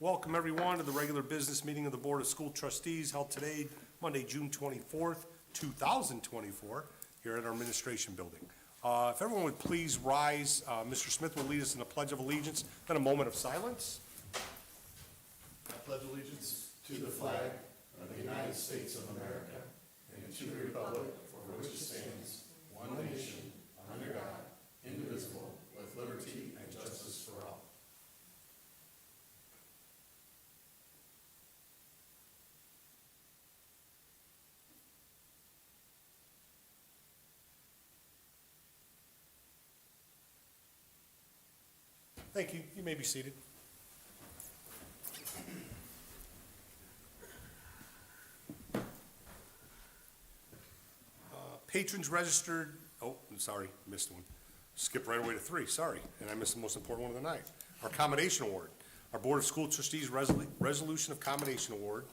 Welcome everyone to the regular business meeting of the Board of School Trustees held today, Monday, June 24th, 2024, here at our administration building. If everyone would please rise, Mr. Smith will lead us in the Pledge of Allegiance, then a moment of silence. I pledge allegiance to the flag of the United States of America and to the republic for which it stands, one nation, under God, indivisible, with liberty and justice for all. Thank you. You may be seated. Patrons registered, oh, I'm sorry, missed one. Skip right away to 3, sorry, and I missed the most important one of the night. Our Accommodation Award, our Board of School Trustees Resolution of Accommodation Award.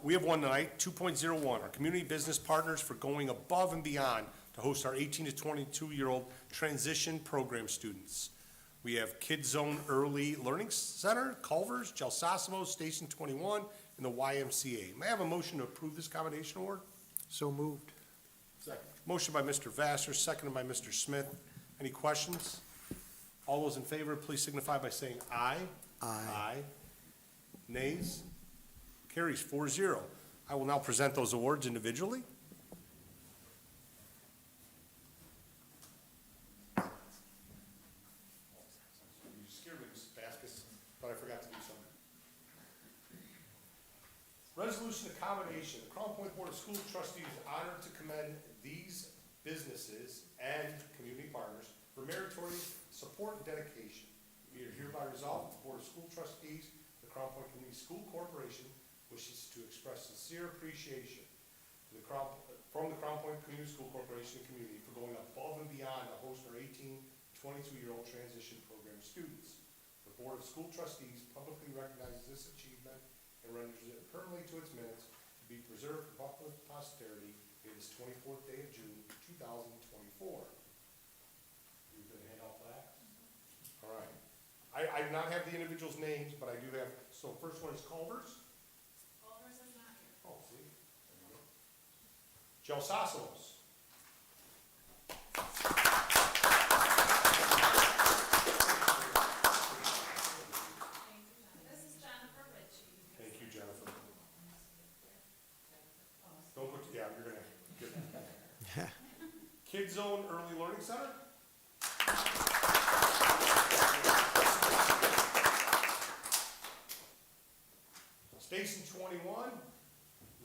We have one tonight, 2.01, our Community Business Partners for going above and beyond to host our 18 to 22-year-old transition program students. We have Kids Zone Early Learning Center, Culver's, Gelsosimo, Station 21, and the YMCA. May I have a motion to approve this accommodation award? So moved. Second. Motion by Mr. Vassar, seconded by Mr. Smith. Any questions? All those in favor, please signify by saying aye. Aye. Nays? Carries 4-0. I will now present those awards individually. You scared me, Mrs. Vasquez, but I forgot to do something. Resolution accommodation. The Crown Point Board of School Trustees is honored to commend these businesses and community partners for meritorious support and dedication. We are hereby resolved, the Board of School Trustees, the Crown Point Community School Corporation wishes to express sincere appreciation to from the Crown Point Community School Corporation and community for going above and beyond to host our 18, 22-year-old transition program students. The Board of School Trustees publicly recognizes this achievement and renders it permanently to its minutes to be preserved for posterity. It is 24th day of June, 2024. You're going to hand out flags? All right. I do not have the individuals' names, but I do have, so first one is Culver's. Culver's is not here. Oh, see, there you go. Gelsosimos. This is Jennifer Ritchie. Thank you, Jennifer. Don't put, yeah, you're gonna get that. Kids Zone Early Learning Center. Station 21.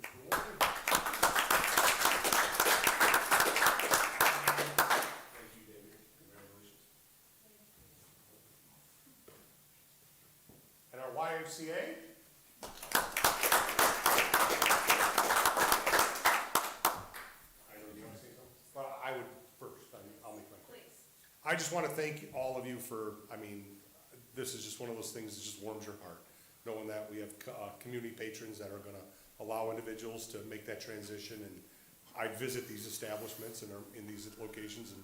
Mr. Warren. Thank you, David. Congratulations. And our YMCA. I know you want to say something? Well, I would first, I'll make my point. Please. I just want to thank all of you for, this is just one of those things that just warms your heart, knowing that we have community patrons that are going to allow individuals to make that transition. And I visit these establishments and are in these locations, and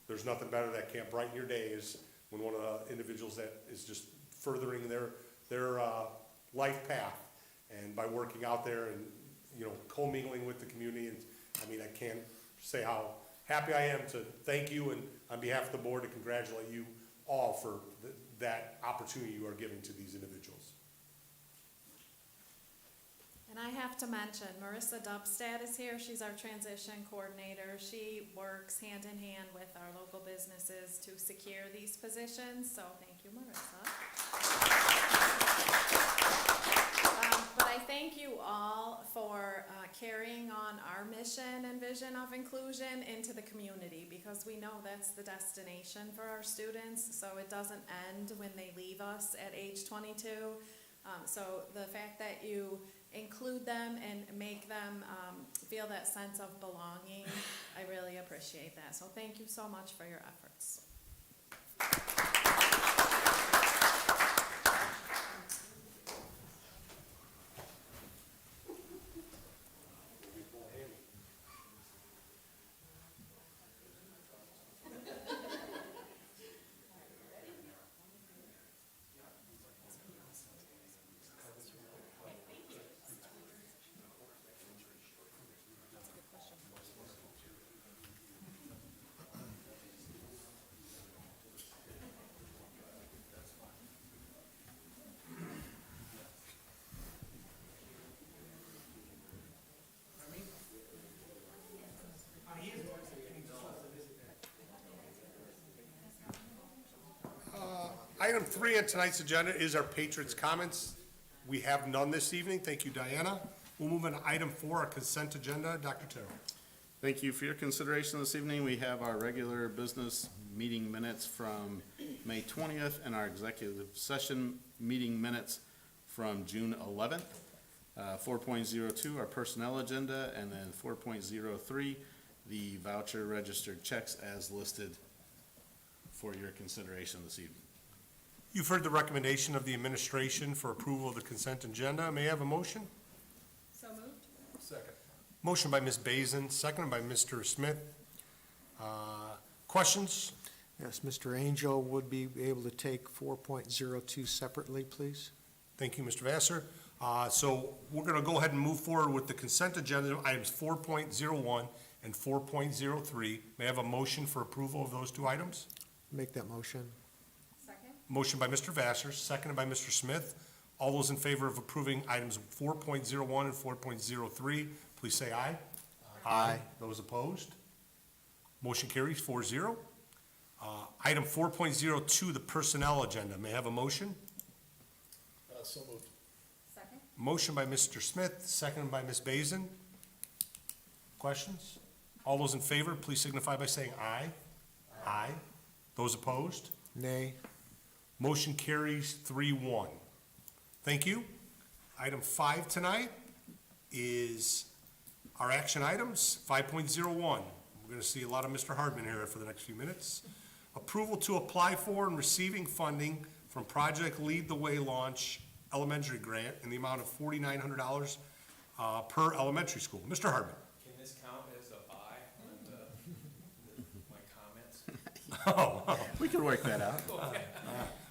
there's nothing better that can't brighten your day is when one of the individuals that is just furthering their life path, and by working out there and, co-mingling with the community. And I can't say how happy I am to thank you, and on behalf of the board to congratulate you all for that opportunity you are giving to these individuals. And I have to mention, Marissa Dubstad is here. She's our transition coordinator. She works hand in hand with our local businesses to secure these positions, so thank you, Marissa. But I thank you all for carrying on our mission and vision of inclusion into the community, because we know that's the destination for our students, so it doesn't end when they leave us at age 22. So the fact that you include them and make them feel that sense of belonging, I really appreciate that. So thank you so much for your efforts. Item 3 on tonight's agenda is our patrons' comments. We have none this evening. Thank you, Diana. We'll move on to item 4, our consent agenda. Dr. Terrell. Thank you for your consideration this evening. We have our regular business meeting minutes from May 20th and our executive session meeting minutes from June 11th. 4.02, our personnel agenda, and then 4.03, the voucher registered checks as listed for your consideration this evening. You've heard the recommendation of the administration for approval of the consent agenda. May I have a motion? So moved. Second. Motion by Ms. Basin, seconded by Mr. Smith. Questions? Yes, Mr. Angel would be able to take 4.02 separately, please. Thank you, Mr. Vassar. So we're going to go ahead and move forward with the consent agenda, items 4.01 and 4.03. May I have a motion for approval of those two items? Make that motion. Second. Motion by Mr. Vassar, seconded by Mr. Smith. All those in favor of approving items 4.01 and 4.03, please say aye. Aye. Those opposed? Motion carries 4-0. Item 4.02, the personnel agenda. May I have a motion? So moved. Second. Motion by Mr. Smith, seconded by Ms. Basin. Questions? All those in favor, please signify by saying aye. Aye. Those opposed? Nay. Motion carries 3-1. Thank you. Item 5 tonight is our action items, 5.01. We're going to see a lot of Mr. Hardman here for the next few minutes. Approval to apply for and receiving funding from Project Lead the Way Launch Elementary Grant in the amount of $4,900 per elementary school. Mr. Hardman. Can this count as a buy on my comments? Oh, We can work that out.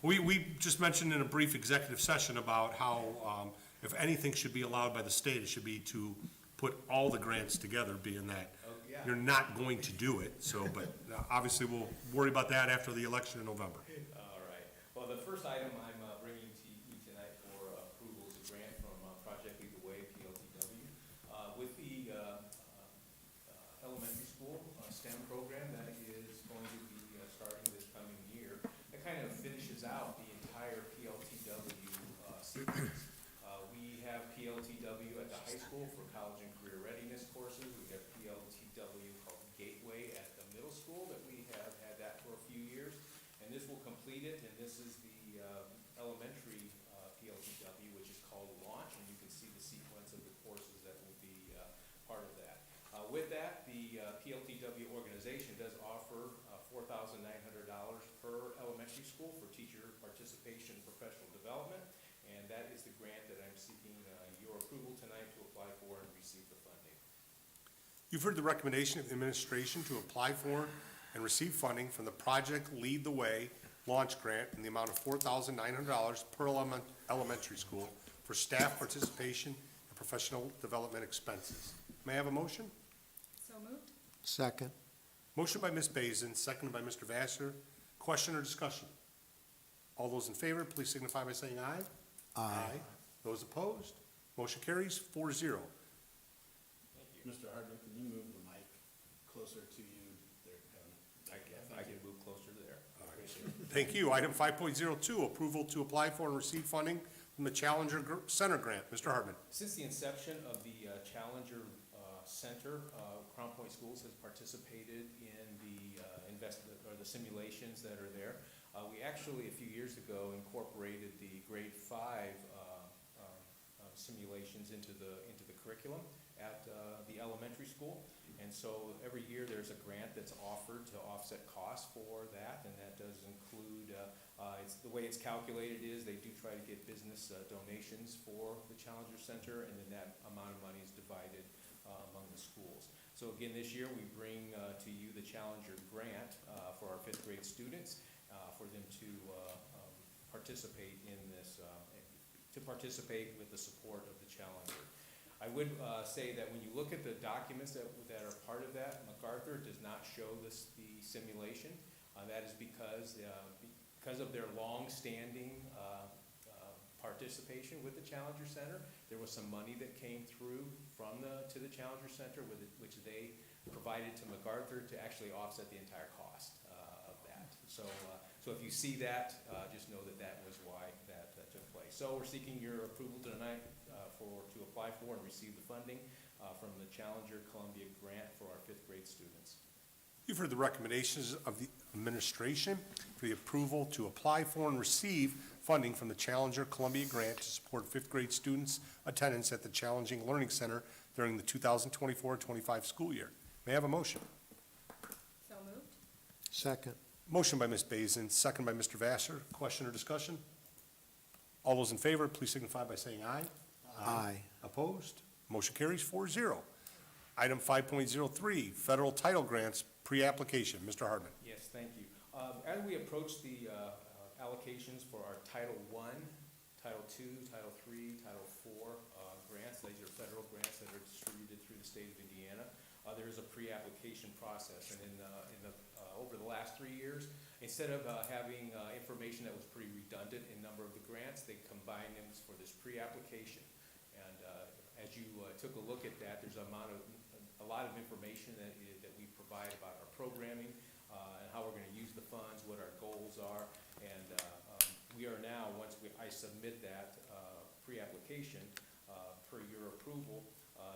we just mentioned in a brief executive session about how if anything should be allowed by the state, it should be to put all the grants together, being that Oh, yeah. you're not going to do it, so, but obviously we'll worry about that after the election in November. All right. Well, the first item I'm bringing to you tonight for approval is a grant from Project Lead the Way, PLTW. With the elementary school STEM program that is going to be starting this coming year, that kind of finishes out the entire PLTW sequence. We have PLTW at the high school for college and career readiness courses. We have PLTW called Gateway at the middle school that we have had that for a few years. And this will complete it, and this is the elementary PLTW, which is called Launch, and you can see the sequence of the courses that will be part of that. With that, the PLTW organization does offer $4,900 per elementary school for teacher participation and professional development, and that is the grant that I'm seeking your approval tonight to apply for and receive the funding. You've heard the recommendation of the administration to apply for and receive funding from the Project Lead the Way Launch Grant in the amount of $4,900 per elementary school for staff participation and professional development expenses. May I have a motion? So moved. Second. Motion by Ms. Basin, seconded by Mr. Vassar. Question or discussion? All those in favor, please signify by saying aye. Aye. Those opposed? Motion carries 4-0. Thank you. Mr. Hardman, can you move the mic closer to you? I can move closer there. Thank you. Item 5.02, approval to apply for and receive funding from the Challenger Center Grant. Mr. Hardman. Since the inception of the Challenger Center, Crown Point Schools has participated in the the simulations that are there. We actually, a few years ago, incorporated the grade 5 simulations into the curriculum at the elementary school. And so every year there's a grant that's offered to offset costs for that, and that does include, the way it's calculated is they do try to get business donations for the Challenger Center, and then that amount of money is divided among the schools. So again, this year we bring to you the Challenger Grant for our 5th grade students, for them to participate in this, to participate with the support of the Challenger. I would say that when you look at the documents that are part of that, MacArthur does not show the simulation. That is because of their long-standing participation with the Challenger Center. There was some money that came through to the Challenger Center, which they provided to MacArthur to actually offset the entire cost of that. So So if you see that, just know that that was why that took place. So we're seeking your approval tonight to apply for and receive the funding from the Challenger Columbia Grant for our fifth grade students. You've heard the recommendations of the administration for the approval to apply for and receive funding from the Challenger Columbia Grant to support fifth grade students' attendance at the Challenging Learning Center during the 2024-25 school year. May I have a motion? So moved. Second. Motion by Ms. Basin, second by Mr. Vassar. Question or discussion? All those in favor, please signify by saying aye. Aye. Opposed? Motion carries 4-0. Item 5.03, federal title grants pre-application. Mr. Hartman. Yes, thank you. As we approach the allocations for our Title I, Title II, Title III, Title IV grants, these are federal grants that are distributed through the state of Indiana. There is a pre-application process, and over the last 3 years, instead of having information that was pretty redundant in number of the grants, they combined them for this pre-application. And as you took a look at that, there's a lot of information that we provide about our programming and how we're going to use the funds, what our goals are, and we are now, once I submit that pre-application per your approval,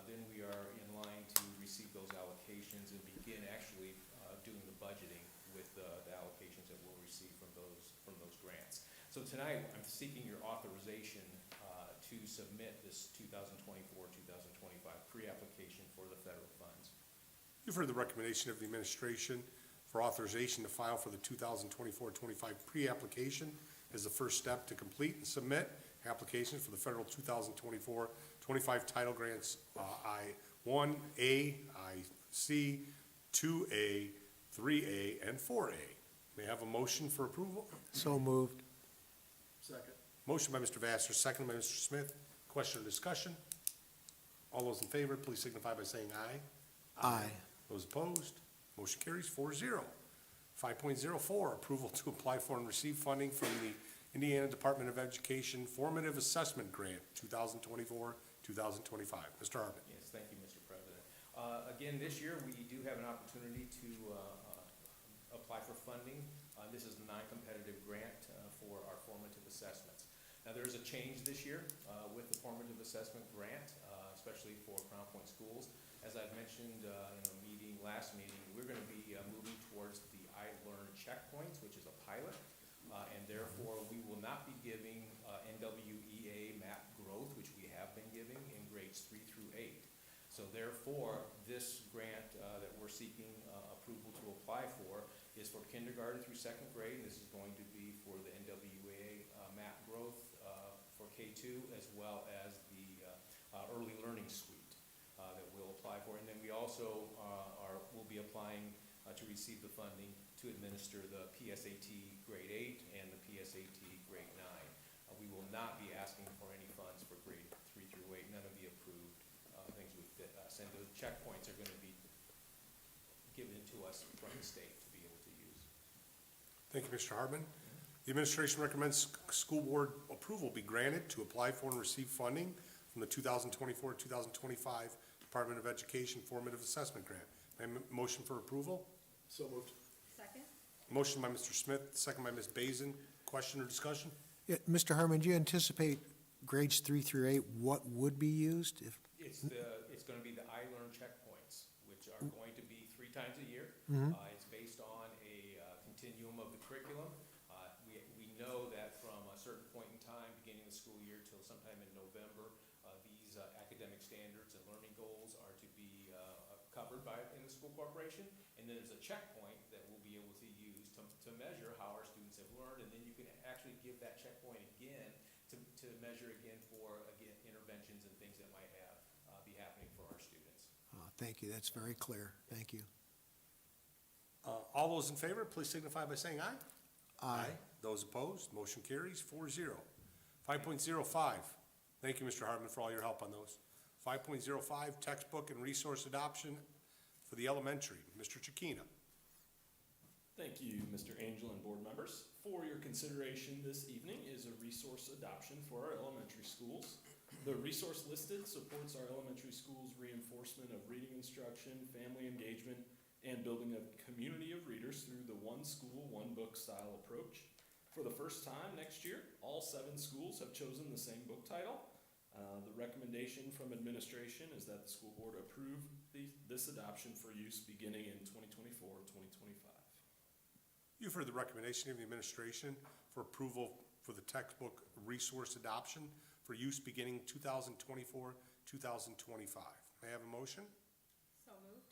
then we are in line to receive those allocations and begin actually doing the budgeting with the allocations that we'll receive from those grants. So tonight, I'm seeking your authorization to submit this 2024-2025 pre-application for the federal funds. You've heard the recommendation of the administration for authorization to file for the 2024-25 pre-application as the first step to complete and submit applications for the federal 2024-25 title grants I-1A, I-C, 2A, 3A, and 4A. May I have a motion for approval? So moved. Second. Motion by Mr. Vassar, second by Mr. Smith. Question or discussion? All those in favor, please signify by saying aye. Aye. Those opposed, motion carries 4-0. 5.04, approval to apply for and receive funding from the Indiana Department of Education Formative Assessment Grant 2024-2025. Mr. Hartman. Yes, thank you, Mr. President. Again, this year, we do have an opportunity to apply for funding. This is a non-competitive grant for our formative assessments. Now, there is a change this year with the formative assessment grant, especially for Crown Point schools. As I've mentioned in a last meeting, we're going to be moving towards the iLearn checkpoints, which is a pilot, and therefore we will not be giving NWEA map growth, which we have been giving in grades 3 through 8. So therefore, this grant that we're seeking approval to apply for is for kindergarten through second grade, and this is going to be for the NWEA map growth for K2, as well as the early learning suite that we'll apply for. And then we also will be applying to receive the funding to administer the PSAT grade 8 and the PSAT grade 9. We will not be asking for any funds for grade 3 through 8, none of the approved things we send. The checkpoints are going to be given to us from the state to be able to use. Thank you, Mr. Hartman. The administration recommends school board approval be granted to apply for and receive funding from the 2024-2025 Department of Education Formative Assessment Grant. May I have a motion for approval? So moved. Second. Motion by Mr. Smith, second by Ms. Basin. Question or discussion? Yeah, Mr. Hartman, do you anticipate grades 3 through 8, what would be used? It's going to be the iLearn checkpoints, which are going to be 3 times a year. It's based on a continuum of the curriculum. We know that from a certain point in time, beginning of the school year till sometime in November, these academic standards and learning goals are to be covered in the school corporation. And then there's a checkpoint that we'll be able to use to measure how our students have learned. And then you can actually give that checkpoint again to measure again for interventions and things that might be happening for our students. Thank you, that's very clear. Thank you. All those in favor, please signify by saying aye. Aye. Those opposed, motion carries 4-0. 5.05, thank you, Mr. Hartman, for all your help on those. 5.05, textbook and resource adoption for the elementary. Mr. Chiquina. Thank you, Mr. Angel and board members. For your consideration this evening is a resource adoption for our elementary schools. The resource listed supports our elementary schools' reinforcement of reading instruction, family engagement, and building a community of readers through the one school, one book style approach. For the first time next year, all 7 schools have chosen the same book title. The recommendation from administration is that the school board approve this adoption for use beginning in 2024-2025. You've heard the recommendation of the administration for approval for the textbook resource adoption for use beginning 2024-2025. May I have a motion? So moved.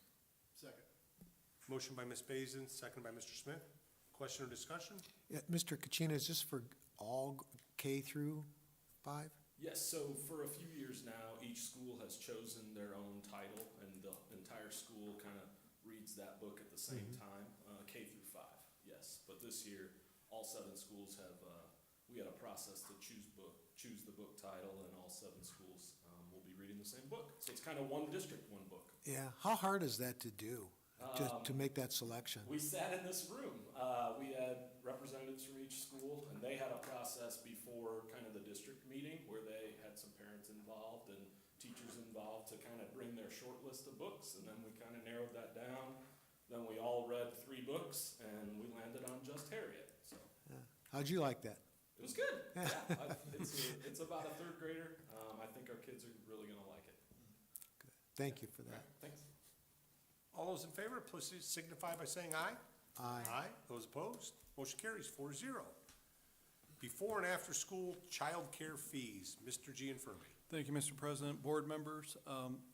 Second. Motion by Ms. Basin, second by Mr. Smith. Question or discussion? Yeah, Mr. Kachina, is this for all K through 5? Yes, so for a few years now, each school has chosen their own title, and the entire school kind of reads that book at the same time, K through 5, yes. But this year, all 7 schools have, we had a process to choose the book title, and all 7 schools will be reading the same book. So it's kind of one district, one book. Yeah, how hard is that to do, to make that selection? We sat in this room. We had representatives from each school, and they had a process before kind of the district meeting where they had some parents involved and teachers involved to kind of bring their short list of books, and then we kind of narrowed that down. Then we all read 3 books, and we landed on Just Harriet. So Yeah. How'd you like that? it was good. Yeah, it's about a 3rd grader. I think our kids are really going to like it. Good. Thank you for that. Thanks. All those in favor, please signify by saying aye. Aye. Aye. Those opposed, motion carries 4-0. Before and after school child care fees, Mr. Gianfermi. Thank you, Mr. President, board members.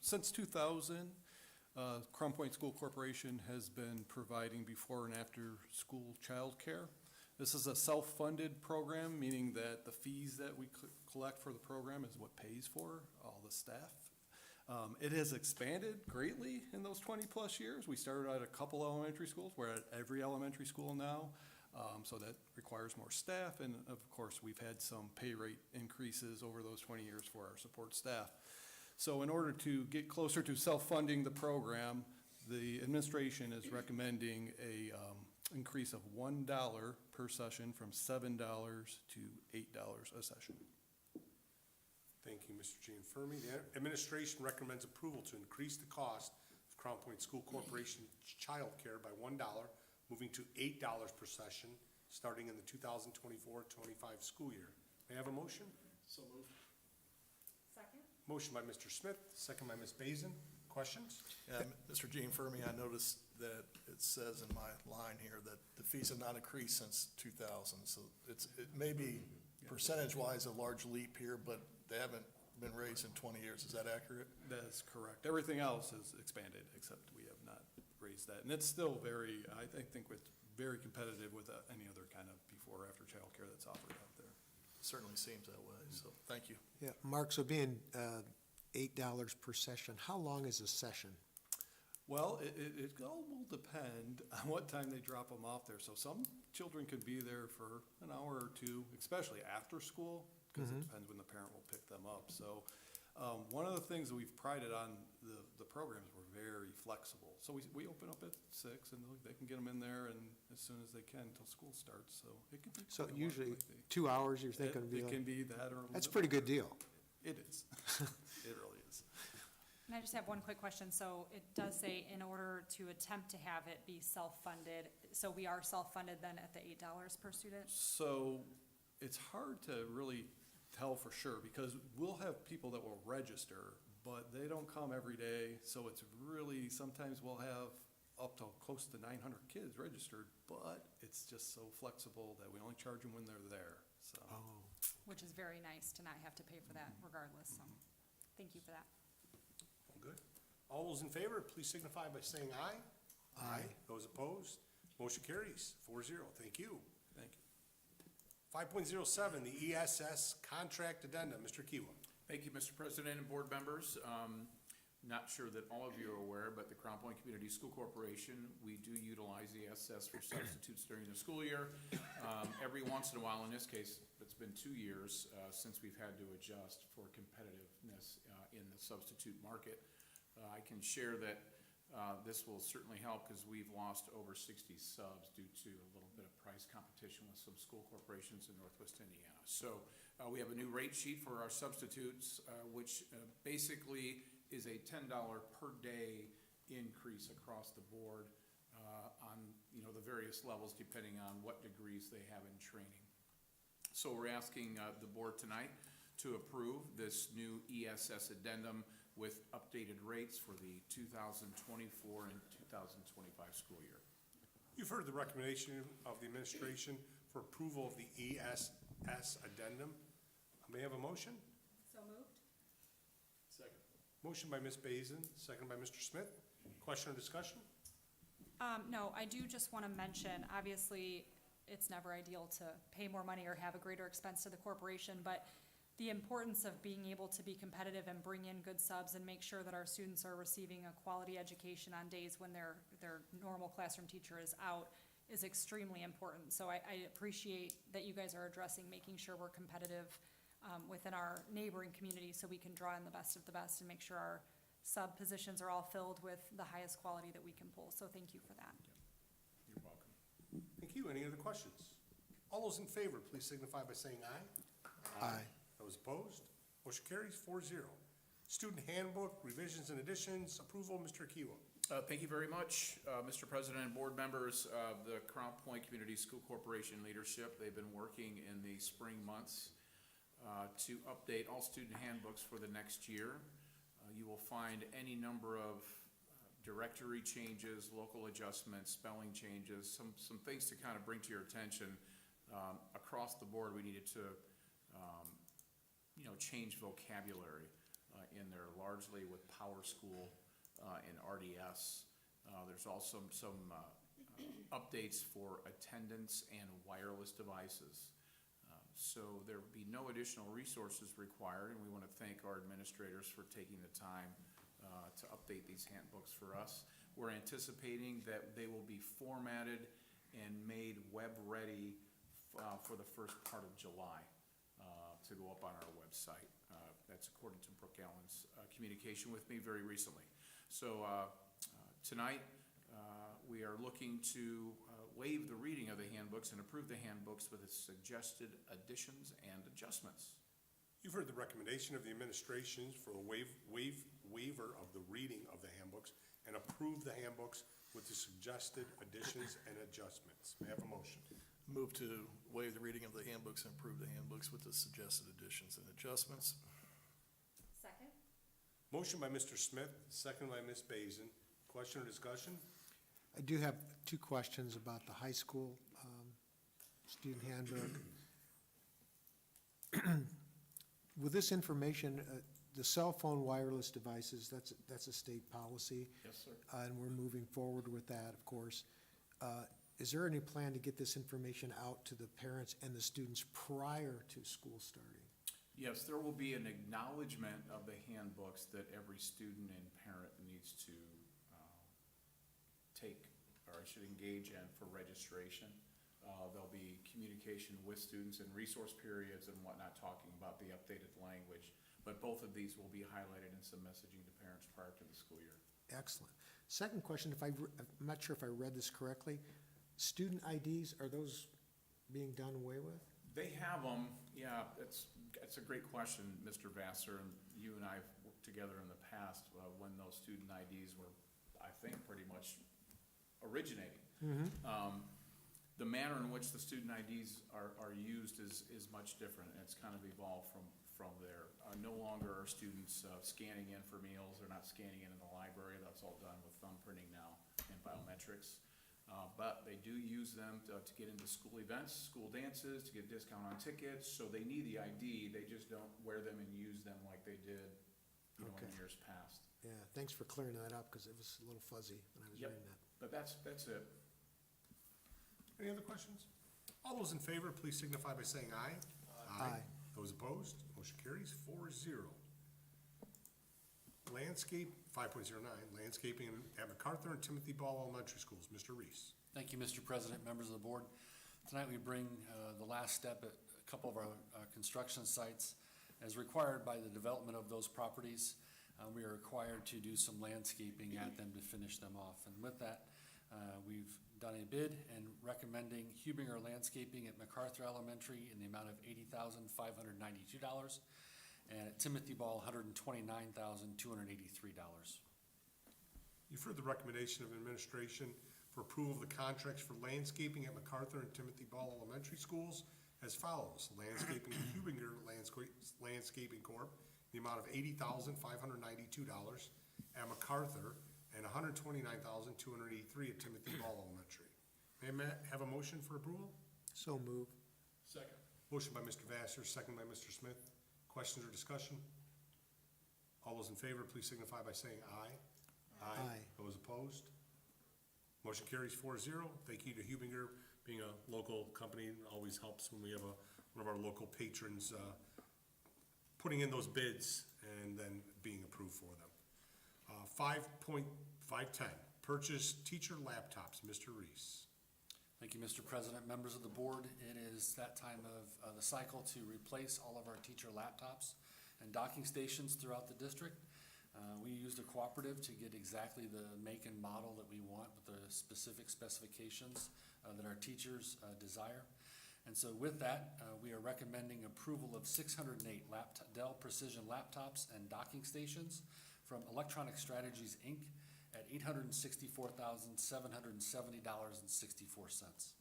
Since 2000, Crown Point School Corporation has been providing before and after school childcare. This is a self-funded program, meaning that the fees that we collect for the program is what pays for all the staff. It has expanded greatly in those 20-plus years. We started at a couple elementary schools. We're at every elementary school now, so that requires more staff. And of course, we've had some pay rate increases over those 20 years for our support staff. So in order to get closer to self-funding the program, the administration is recommending a increase of $1 per session from $7 to $8 a session. Thank you, Mr. Gianfermi. The administration recommends approval to increase the cost of Crown Point School Corporation child care by $1, moving to $8 per session, starting in the 2024-25 school year. May I have a motion? So moved. Second? Motion by Mr. Smith, second by Ms. Basin. Questions? Yeah, Mr. Gianfermi, I noticed that it says in my line here that the fees have not increased since 2000. So it may be percentage-wise a large leap here, but they haven't been raised in 20 years. Is that accurate? That is correct. Everything else is expanded, except we have not raised that. And it's still very, I think it's very competitive with any other kind of before or after childcare that's offered out there. Certainly seems that way, so thank you. Yeah, Mark, so being $8 per session, how long is a session? Well, it all will depend on what time they drop them off there. So some children could be there for an hour or 2, especially after school, because it depends when the parent will pick them up. So one of the things that we've prided on the programs, we're very flexible. So we open up at 6, and they can get them in there and as soon as they can until school starts. So it could be. So quite a usually long way. 2 hours, you're thinking would be It like, can be that or a little that's a bit pretty more. good deal. It is. It really is. And I just have one quick question. So it does say in order to attempt to have it be self-funded, so we are self-funded then at the $8 per student? So it's hard to really tell for sure because we'll have people that will register, but they don't come every day. So it's really, sometimes we'll have up to close to 900 kids registered, but it's just so flexible that we only charge them when they're there, so. Oh, Which is very nice to not have to pay for that regardless, so thank you for that. Good. All those in favor, please signify by saying aye. Aye. Those opposed, motion carries 4-0. Thank you. Thank you. 5.07, the ESS contract addendum. Mr. Kiwa. Thank you, Mr. President and board members. Not sure that all of you are aware, but the Crown Point Community School Corporation, we do utilize ESS for substitutes during the school year. Every once in a while, in this case, it's been 2 years since we've had to adjust for competitiveness in the substitute market. I can share that this will certainly help because we've lost over 60 subs due to a little bit of price competition with some school corporations in Northwest Indiana. So we have a new rate sheet for our substitutes, which basically is a $10 per day increase across the board. on, the various levels depending on what degrees they have in training. So we're asking the board tonight to approve this new ESS addendum with updated rates for the 2024 and 2025 school year. You've heard the recommendation of the administration for approval of the ESS addendum. May I have a motion? So moved? Second. Motion by Ms. Basin, second by Mr. Smith. Question or discussion? No, I do just want to mention, obviously, it's never ideal to pay more money or have a greater expense to the corporation, but the importance of being able to be competitive and bring in good subs and make sure that our students are receiving a quality education on days when their normal classroom teacher is out is extremely important. So I appreciate that you guys are addressing making sure we're competitive within our neighboring communities so we can draw in the best of the best and make sure our sub positions are all filled with the highest quality that we can pull. So thank you for that. You're welcome. Thank you. Any other questions? All those in favor, please signify by saying aye. Aye. Those opposed? Motion carries 4-0. Student handbook, revisions and additions, approval, Mr. Kiwa. Thank you very much, Mr. President and board members of the Crown Point Community School Corporation leadership. They've been working in the spring months to update all student handbooks for the next year. You will find any number of directory changes, local adjustments, spelling changes, some things to kind of bring to your attention. Across the board, we needed to change vocabulary in there, largely with Power School and RDS. There's also some updates for attendance and wireless devices. So there will be no additional resources required, and we want to thank our administrators for taking the time to update these handbooks for us. We're anticipating that they will be formatted and made web-ready for the first part of July to go up on our website. That's according to Brooke Allen's communication with me very recently. So tonight, we are looking to waive the reading of the handbooks and approve the handbooks with its suggested additions and adjustments. You've heard the recommendation of the administration for a waiver of the reading of the handbooks and approve the handbooks with the suggested additions and adjustments. May I have a motion? Move to waive the reading of the handbooks and approve the handbooks with the suggested additions and adjustments. Second? Motion by Mr. Smith, second by Ms. Basin. Question or discussion? I do have two questions about the high school student handbook. With this information, the cell phone wireless devices, that's a state policy. Yes, sir. And we're moving forward with that, of course. Is there any plan to get this information out to the parents and the students prior to school starting? Yes, there will be an acknowledgement of the handbooks that every student and parent needs to take, or I should engage in for registration. There'll be communication with students in resource periods and whatnot, talking about the updated language. But both of these will be highlighted in some messaging to parents prior to the school year. Excellent. Second question, I'm not sure if I read this correctly. Student IDs, are those being done away with? They have them, yeah, it's a great question, Mr. Vassar, and you and I have worked together in the past when those student IDs were, I think, pretty much originating. The manner in which the student IDs are used is much different, and it's kind of evolved from there. No longer are students scanning in for meals, they're not scanning in the library, that's all done with thumbprinting now and biometrics. But they do use them to get into school events, school dances, to get a discount on tickets, so they need the ID, they just don't wear them and use them like they did, in years past. Yeah, thanks for clearing that up, because it was a little fuzzy when I was Yep. reading that. But that's it. Any other questions? All those in favor, please signify by saying aye. Aye. Those opposed, motion carries 4-0. Landscape, 5.09, landscaping at MacArthur and Timothy Ball Elementary Schools. Mr. Reese. Thank you, Mr. President, members of the board. Tonight we bring the last step at a couple of our construction sites. As required by the development of those properties, we are required to do some landscaping at them to finish them off. And with that, we've done a bid and recommending Hubinger Landscaping at MacArthur Elementary in the amount of $80,592, and at Timothy Ball, $129,283. You've heard the recommendation of administration for for approval of the contracts for landscaping at MacArthur and Timothy Ball Elementary Schools as follows. Landscaping Hubinger Landscaping Corp., the amount of $80,592 at MacArthur and $129,283 at Timothy Ball Elementary. May I have a motion for approval? So move. Second. Motion by Mr. Vassar, second by Mr. Smith. Questions or discussion? All those in favor, please signify by saying aye. Aye. Those opposed? Motion carries 4-0. Thank you to Hubinger, being a local company. It always helps when we have one of our local patrons putting in those bids and then being approved for them. 5.510, purchase teacher laptops. Mr. Reese. Thank you, Mr. President, members of the board. It is that time of the cycle to replace all of our teacher laptops and docking stations throughout the district. We used a cooperative to get exactly the make and model that we want with the specific specifications that our teachers desire. And so with that, we are recommending approval of 608 Dell Precision laptops and docking stations from Electronic Strategies, Inc. at $864,770.64.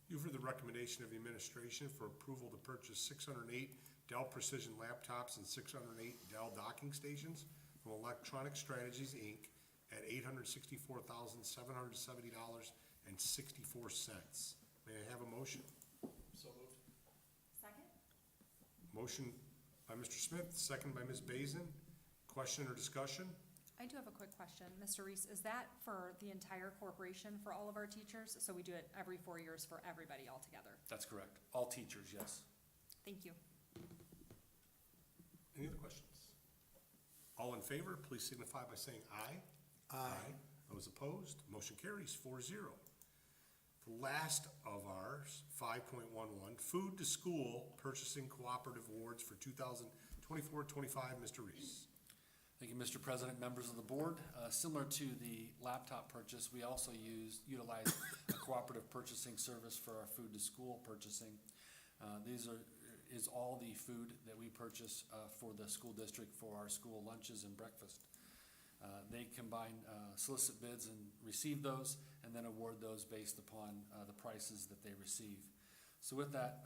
You've heard the recommendation of the administration for approval to purchase 608 Dell Precision laptops and 608 Dell docking stations from Electronic Strategies, Inc. at $864,770.64. May I have a motion? So moved. Second? Motion by Mr. Smith, second by Ms. Bazin. Question or discussion? I do have a quick question. Mr. Reese, is that for the entire corporation for all of our teachers? So we do it every 4 years for everybody altogether? That's correct. All teachers, yes. Thank you. Any other questions? All in favor, please signify by saying aye. Aye. Those opposed, motion carries 4-0. The last of ours, 5.11, Food to School Purchasing Cooperative Awards for 2024-25. Mr. Reese. Thank you, Mr. President, members of the board. Similar to the laptop purchase, we also utilize a cooperative purchasing service for our food to school purchasing. Is all the food that we purchase for the school district for our school lunches and breakfast. They combine solicit bids and receive those, and then award those based upon the prices that they receive. So with that,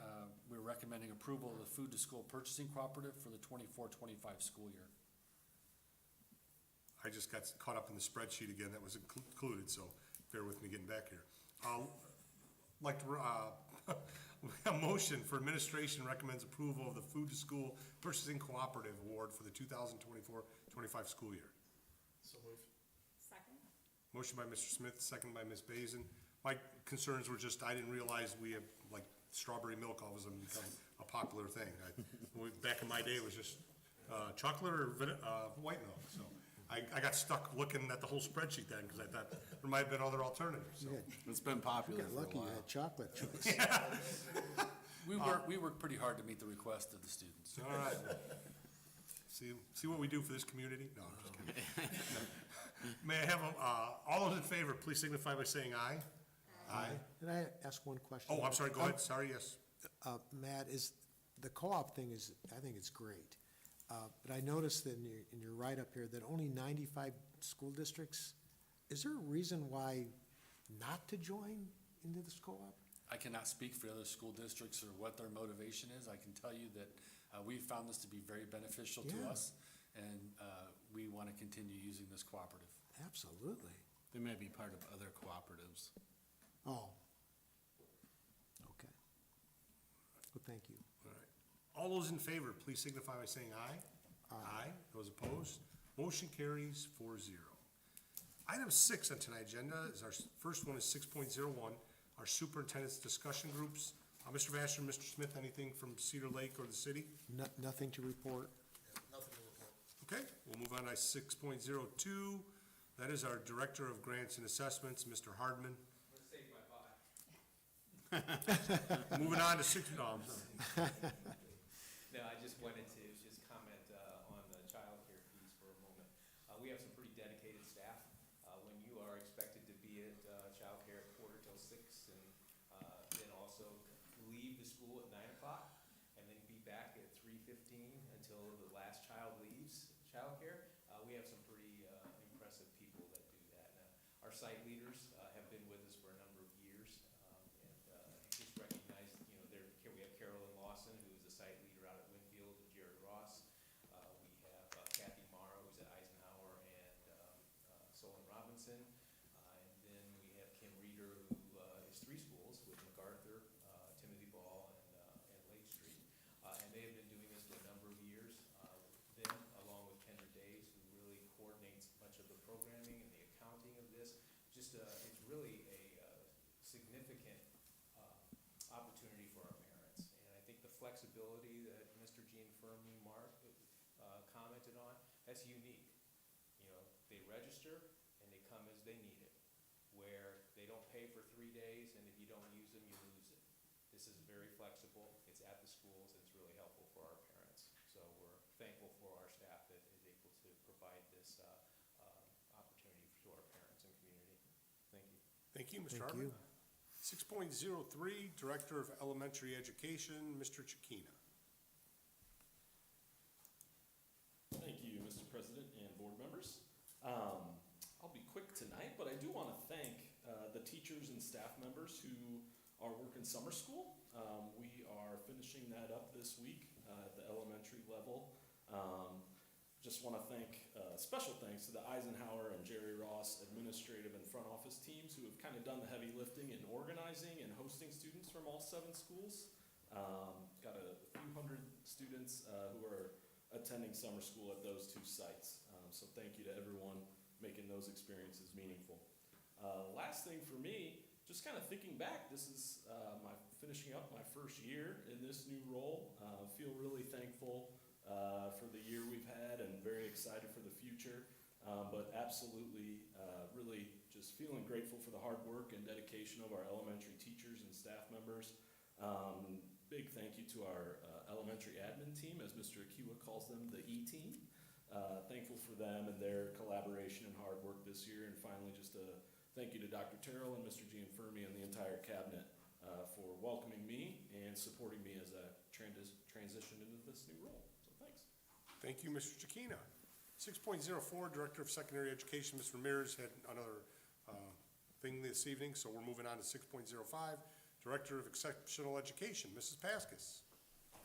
we're recommending approval of the Food to School Purchasing Cooperative for the 24-25 school year. I just got caught up in the spreadsheet again that was included, so bear with me getting back here. Like to, a motion for administration recommends approval of the Food to School Purchasing Cooperative Award for the 2024-25 school year. So moved. Second? Motion by Mr. Smith, second by Ms. Bazin. My concerns were just, I didn't realize we have, like, strawberry milk all of a sudden become a popular thing. Back in my day, it was just chocolate or white milk, so. I got stuck looking at the whole spreadsheet then, because I thought there might have been other alternatives, so. It's been You popular got for a lucky you while. had chocolate choice. We work pretty hard to meet the request of the students. All right. See what we do for this community? No, I'm just kidding. May I have, all those in favor, please signify by saying aye. Aye. Can I ask one question? Oh, I'm sorry, go ahead, sorry, yes. Matt, is, the co-op thing is, I think it's great. But I noticed that in your write-up here that only 95 school districts, is there a reason why not to join into this co-op? I cannot speak for other school districts or what their motivation is. I can tell you that we found this to be very beneficial to Yeah. us, and we want to continue using this cooperative. Absolutely. They may be part of other cooperatives. Oh. Okay. Well, thank you. All right. All those in favor, please signify by saying aye. Aye. Those opposed, motion carries 4-0. Item 6 on tonight's agenda is our first one is 6.01, our superintendent's discussion groups. Mr. Vassar, Mr. Smith, anything from Cedar Lake or the city? Nothing to report? Okay, we'll move on to 6.02. That is our Director of Grants and Assessments, Mr. Hardman. I'm gonna save my pie. Moving on to 6, no, I'm sorry. No, I just wanted to just comment on the childcare piece for a moment. We have some pretty dedicated staff. When you are expected to be at childcare at 5:45 and then also leave the school at 9 o'clock and then be back at 3:15 until the last child leaves childcare, we have some pretty impressive people that do that. Now, our site leaders have been with it's really a significant opportunity for our parents. And I think the flexibility that Mr. Gene Fermi commented on, that's unique. You know, they register and they come as they need it, where they don't pay for 3 days, and if you don't use them, you lose it. This is very flexible, it's at the schools, and it's really helpful for our parents. So we're thankful for our staff that is able to provide this opportunity to our parents and community. Thank you. Thank you, Mr. Thank Hartman. you. 6.03, Director of Elementary Education, Mr. Chikina. Thank you, Mr. President and board members. I'll be quick tonight, but I do want to thank the teachers and staff members who are working summer school. We are finishing that up this week at the elementary level. Just want to thank, special thanks to the Eisenhower and Jerry Ross administrative and front office teams who have kind of done the heavy lifting in organizing and hosting students from all 7 schools. Got a few hundred students who are attending summer school at those 2 sites. So thank you to everyone making those experiences meaningful. Last thing for me, just kind of thinking back, this is finishing up my first year in this new role. Feel really thankful for the year we've had and very excited for the future. But absolutely, really just feeling grateful for the hard work and dedication of our elementary teachers and staff members. Big thank you to our elementary admin team, as Mr. Akiwa calls them, the E-team. Thankful for them and their collaboration and hard work this year. And finally, just a thank you to Dr. Terrell and Mr. Gianfermi and the entire cabinet for welcoming me and supporting me as I transition into this new role. So thanks. Thank you, Mr. Chikina. 6.04, Director of Secondary Education, Mr. Ramirez had another thing this evening, so we're moving on to 6.05, Director of Exceptional Education, Mrs. Paskus.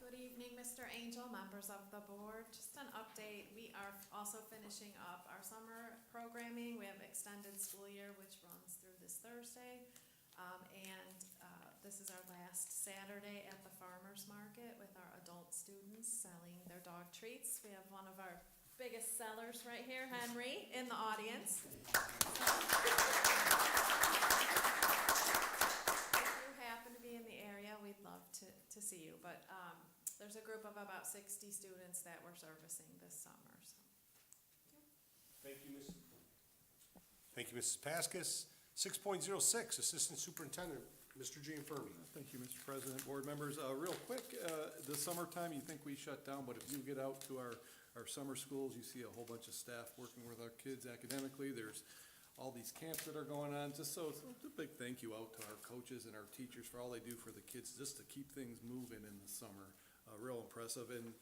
Good evening, Mr. Angel, members of the board. Just an update, we are also finishing up our summer programming. We have extended school year, which runs through this Thursday. This is our last Saturday at the farmer's market with our adult students selling their dog treats. We have one of our biggest sellers right here, Henry, in the audience. If you happen to be in the area, we'd love to see you. But there's a group of about 60 students that we're servicing this summer. So. Thank you, Mrs. Paskus. 6.06, Assistant Superintendent, Mr. Gianfermi. Thank you, Mr. President, board members. Real quick, this summertime, you think we shut down, but if you get out to our summer schools, you see a whole bunch of staff working with our kids academically. There's all these camps that are going on. Just so it's a big thank you out to our coaches and our teachers for all they do for the kids just to keep things moving in the summer. Real impressive. And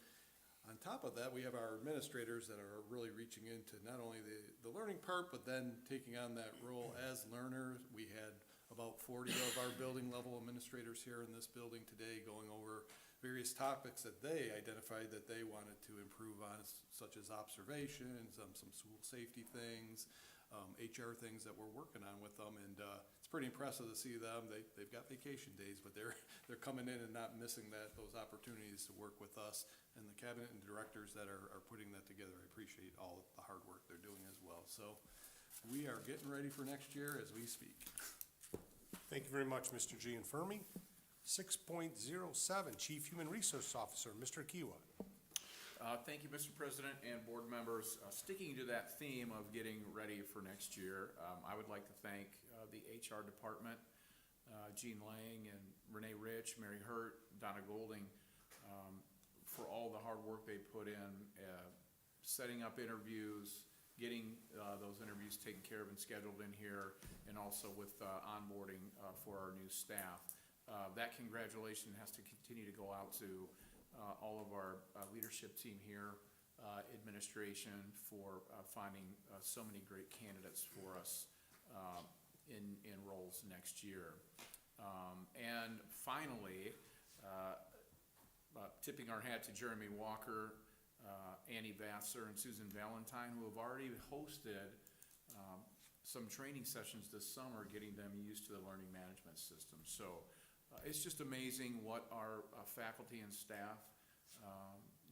on top of that, we have our administrators that are really reaching into not only the learning part, but then taking on that role as learners. We had about 40 of our building level administrators here in this building today going over various topics that they identified that they wanted to improve on, such as observations, some school safety things, HR things that we're working on with them. And it's pretty impressive to see them. They've got vacation days, but they're coming in and not missing those opportunities to work with us and the cabinet and directors that are putting that together. I appreciate all the hard work they're doing as well. So we are getting ready for next year as we speak. Thank you very much, Mr. Gianfermi. 6.07, Chief Human Resource Officer, Mr. Akiwa. Thank you, Mr. President and board members. Sticking to that theme of getting ready for next year, I would like to thank the HR department, Jean Lang and Renee Rich, Mary Hurt, Donna Golding, for all the hard work they put in, setting up interviews, getting those interviews taken care of and scheduled in here, and also with onboarding for our new staff. That congratulation has to continue to go out to all of our leadership team here, administration, for finding so many great candidates for us in roles next year. And finally, tipping our hat to Jeremy Walker, Annie Vassar, and Susan Valentine, who have already hosted some training sessions this summer, getting them used to the learning management system. So it's just amazing what our faculty and staff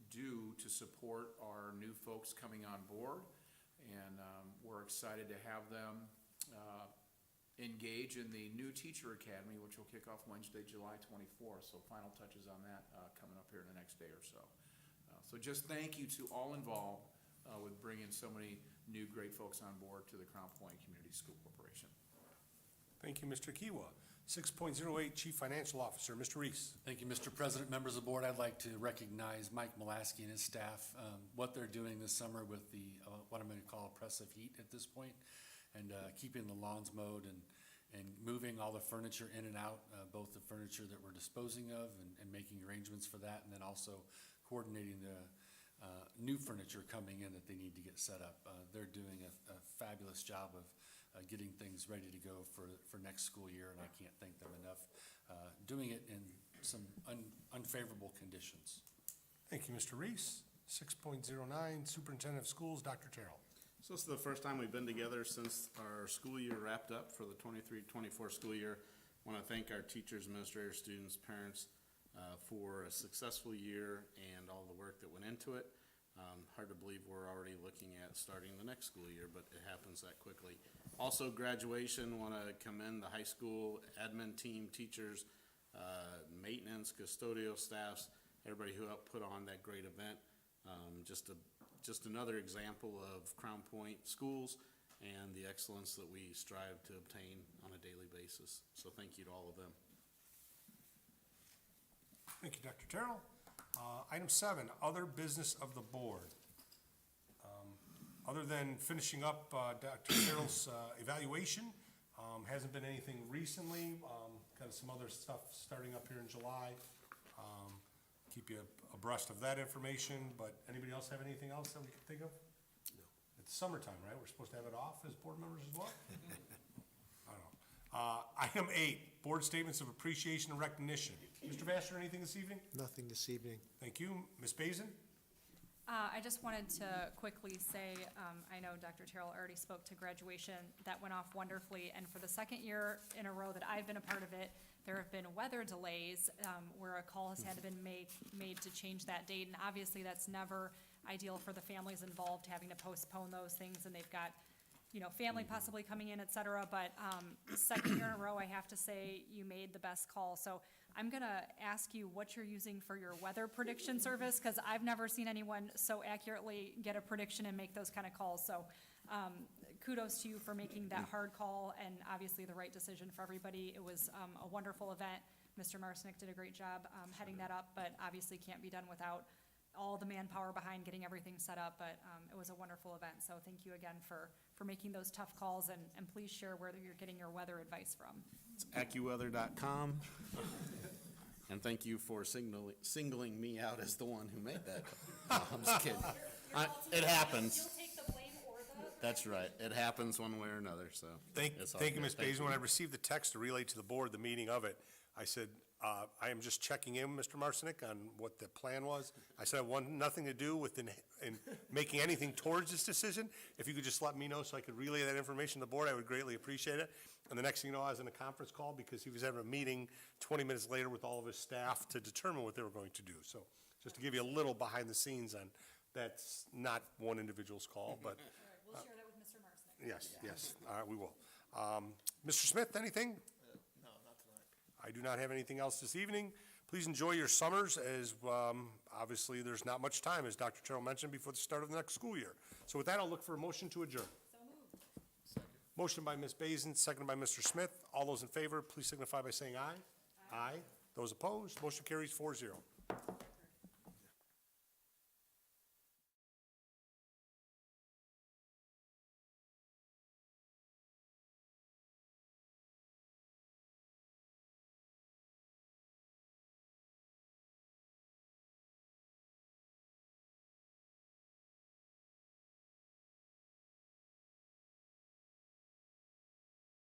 do to support our new folks coming on board, and we're excited to have them engage in the new teacher academy, which will kick off Wednesday, July 24th. So final touches on that coming up here in the next day or so. So just thank you to all involved with bringing so many new great folks on board to the Crown Point Community School Corporation. Thank you, Mr. Kiwa. 6.08, Chief Financial Officer, Mr. Reese. Thank you, Mr. President, members of the board. I'd like to recognize Mike Mulaski and his staff, what they're doing this summer with the, what I'm going to call oppressive heat at this point, and keeping the lawns mowed and moving all the furniture in and out, both the furniture that we're disposing of and making arrangements for that, and then also coordinating the new furniture coming in that they need to get set up. They're doing a fabulous job of getting things ready to go for next school year, and I can't thank them enough, doing it in some unfavorable conditions. Thank you, Mr. Reese. 6.09, Superintendent of Schools, Dr. Terrell. So this is the first time we've been together since our school year wrapped up for the 23-24 school year. I want to thank our teachers, administrators, students, parents for a successful year and all the work that went into it. Hard to believe we're already looking at starting the next school year, but it happens that quickly. Also, graduation, want to commend the high school admin team, teachers, maintenance, custodial staffs, everybody who helped put on that great event. Just another example of Crown Point schools and the excellence that we strive to obtain on a daily basis. So thank you to all of them. Thank you, Dr. Terrell. Item 7, other business of the board. Other than finishing up Dr. Terrell's evaluation, hasn't been anything recently. Got some other stuff starting up here in July. Keep you abreast of that information, but anybody else have anything else that we can think of? No. It's summertime, right? We're supposed to have it off as board members as well? I don't know. Item 8, board statements of appreciation and recognition. Mr. Vasher, anything this evening? Nothing this evening. Thank you. Ms. Bazin? I just wanted to quickly say, I know Dr. Terrell already spoke to graduation. That went off wonderfully, and for the second year in a row that I've been a part of it, there have been weather delays where a call has had to been made to change that date, and obviously that's never ideal for the families involved, having to postpone those things, and they've got, you know, family possibly coming in, et cetera, but second year in a row, I have to say you made the best call. So I'm gonna ask you what you're using for your weather prediction service, because I've never seen anyone so accurately get a prediction and make those kind of calls. So kudos to you for making that hard call, and obviously the right decision for everybody. It was a wonderful event. Mr. Marcinick did a great job heading that up, but obviously can't be done without all the manpower behind getting everything set up, but it was a wonderful event. So thank you again for making those tough calls, and please share where you're getting your weather advice from. It's AccuWeather.com. And thank you for singling me out as the one who made that. No, I'm just kidding. It happens. You'll take the blame or the... That's right. It happens one way or another, so. Thank it's all you, good. Ms. Thank Bazin. When I received the text to relay to the board the meeting of it, I said, I am just checking in, Mr. Marcinick, on what the plan was. I said I want nothing to do with in making anything towards this decision. If you could just let me know so I could relay that information to the board, I would greatly appreciate it. And the next thing you know, I was in a conference call because he was having a meeting 20 minutes later with all of his staff to determine what they were going to do. So just to give you a little behind the scenes on, that's not one individual's call, but. All right, we'll share that with Mr. Marcinick. Yes, all right, we will. Mr. Smith, anything? No, not tonight. I do not have anything else this evening. Please enjoy your summers, as obviously there's not much time, as Dr. Terrell mentioned, before the start of the next school year. So with that, I'll look for a motion to adjourn. So moved. Motion by Ms. Bazin, seconded by Mr. Smith. All those in favor, please signify by saying aye. Aye. Those opposed, motion carries 4-0.